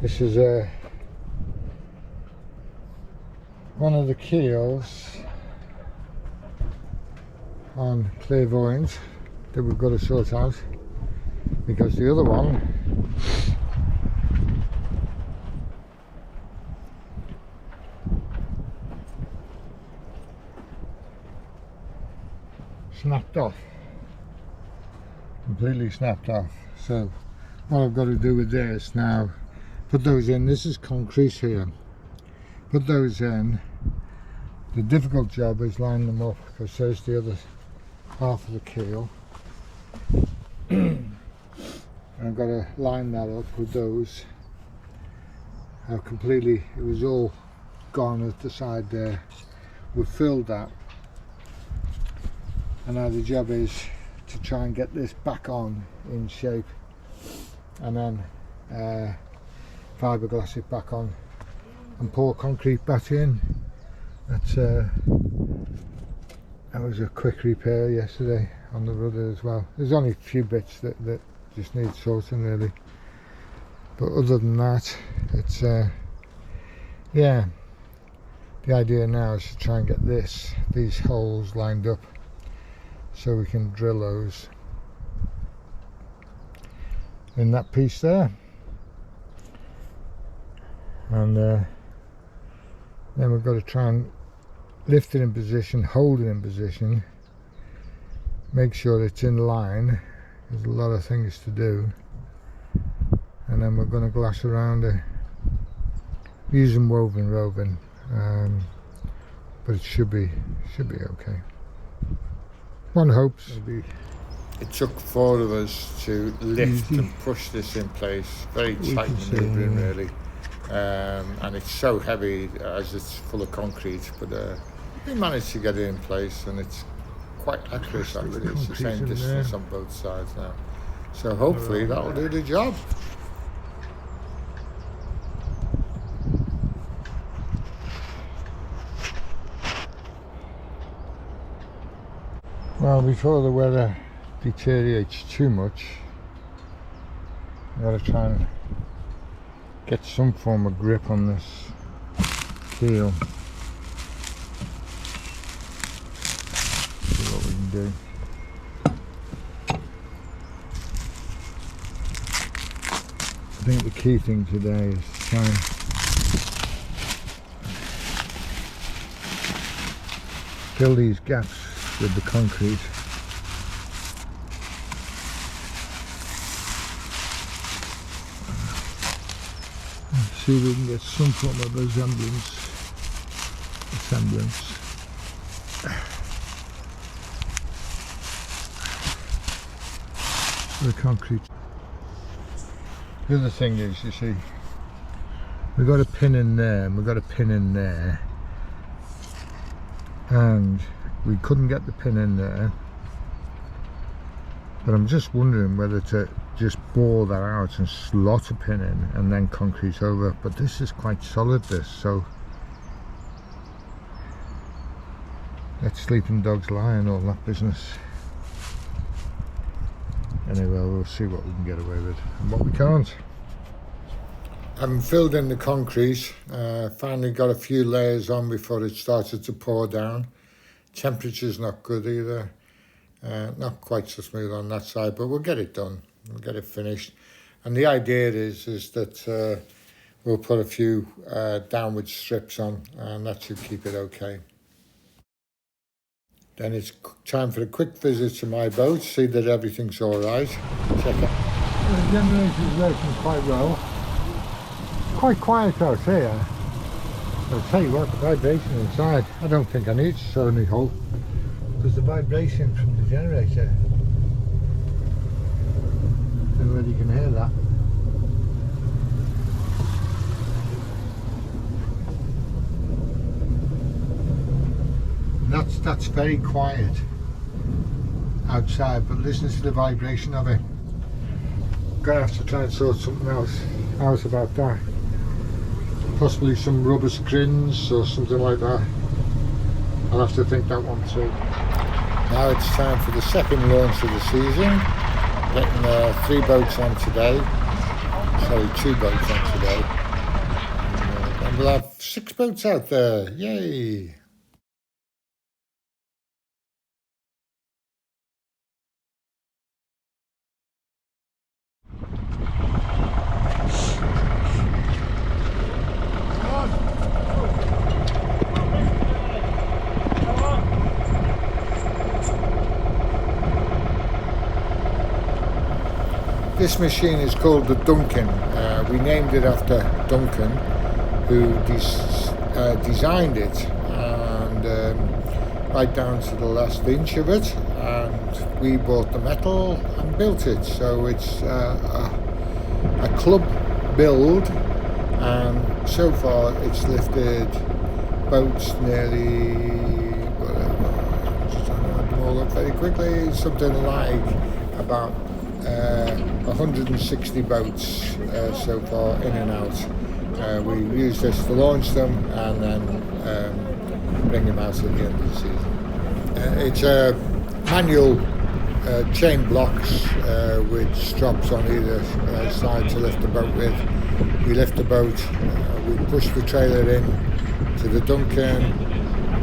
This is one of the keels on clairvoyance that we've got to sort out, because the other one snapped off, completely snapped off. So what I've got to do with this now, put those in. This is concrete here. Put those in. The difficult job is line them up, because there's the other half of the keel. I've got to line that up with those. I've completely, it was all gone at the side there. We've filled that, and now the job is to try and get this back on in shape, and then fiberglass it back on and pour concrete back in. That was a quick repair yesterday on the rudder as well. There's only a few bits that just need sorting really, but other than that, it's yeah, the idea now is to try and get these holes lined up so we can drill those in that piece there, and then we've got to try and lift it in position, hold it in position, make sure it's in line. There's a lot of things to do, and then we're going to glass around it using woven, but it should be okay. One hopes. It took 4 of us to lift and push this in place. Very tight manoeuvring really, and it's so heavy as it's full of concrete, but we managed to get it in place, and it's quite accurate actually. It's the same distance on both sides now, so hopefully that'll do the job. Well, before the weather deteriorates too much, I've got to try and get some form of grip on this keel. See what we can do. I think the key thing today is to try and fill these gaps with the concrete. See if we can get some form of semblance. The concrete. The other thing is, you see, we've got a pin in there, and we've got a pin in there, and we couldn't get the pin in there, but I'm just wondering whether to just bore that out and slot a pin in and then concrete over. But this is quite solid, so let sleeping dogs lie and all that business. Anyway, we'll see what we can get away with and what we can't. I'm filled in the concrete, finally got a few layers on before it started to pour down. Temperature's not good either, not quite so smooth on that side, but we'll get it done, we'll get it finished. And the idea is that we'll put a few downward strips on, and that should keep it okay. Then it's time for a quick visit to my boat, see that everything's all right. Check out. The generator's working quite well. Quite quiet out here. I'll tell you what, the vibration inside, I don't think I need to sew any hole, because the vibration from the generator, everybody can hear that. That's very quiet outside, but listen to the vibration of it. Gonna have to try and sort something else out about that. Possibly some rubber screens or something like that. I'll have to think that one through. Now it's time for the second launch of the season. Getting 3 boats on today. sorry, 2 boats on today. And we'll have 6 boats out there. Yay! This machine is called the Duncan. We named it after Duncan, who designed it, and right down to the last inch of it. And we bought the metal and built it. So it's a club build, and so far it's lifted boats nearly, I'm just trying to add them all up very quickly, something like about 160 boats so far in and out. We use this to launch them and then bring them out at the end of the season. It's a manual chain blocks with straps on either side to lift the boat with. We lift the boat, we push the trailer in to the Duncan,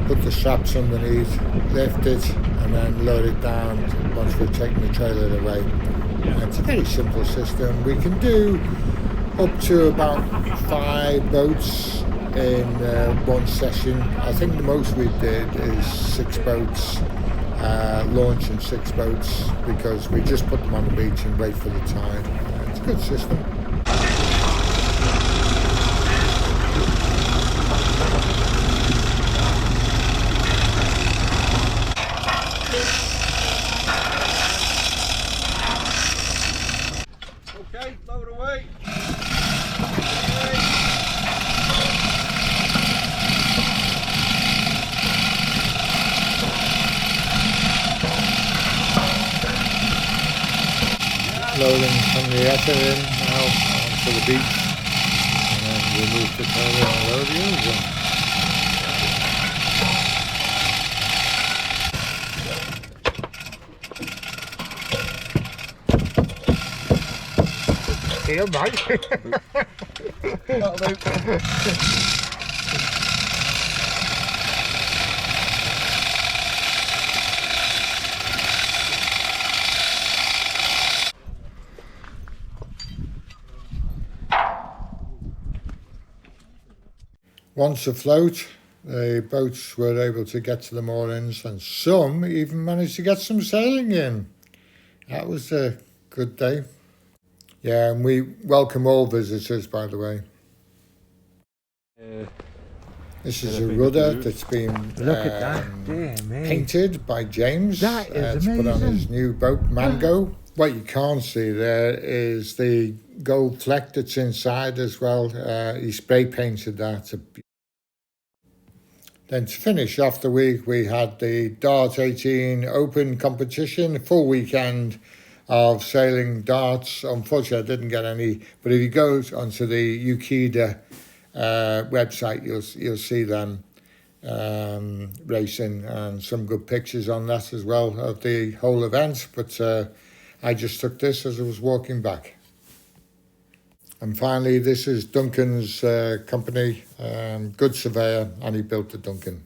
put the straps underneath, lift it, and then load it down once we've taken the trailer away. It's a very simple system. We can do up to about 5 boats in one session. I think the most we did is 6 boats, launching 6 boats, because we just put them on the beach and wait for the tide. It's a good system. Okay, load away. Loading from the ether in now onto the beach, and then we'll move the trailer and load the other one. Keel, mate. That'll do. Once afloat, the boats were able to get to the moorings, and some even managed to get some sailing in. That was a good day. Yeah, and we welcome all visitors, by the way. This is a rudder that's been Look at that. Dear me. painted by James. That is to put on amazing. his new boat, Mango. What you can't see there is the gold fleck that's inside as well. He spray painted that. Then to finish off the week, we had the Dart 18 Open competition, a full weekend of sailing darts. Unfortunately, I didn't get any, but if you go onto the Ukida website, you'll see them racing, and some good pictures on that as well of the whole event. But I just took this as I was walking back. And finally, this is Duncan's company, good surveyor, and he built the Duncan.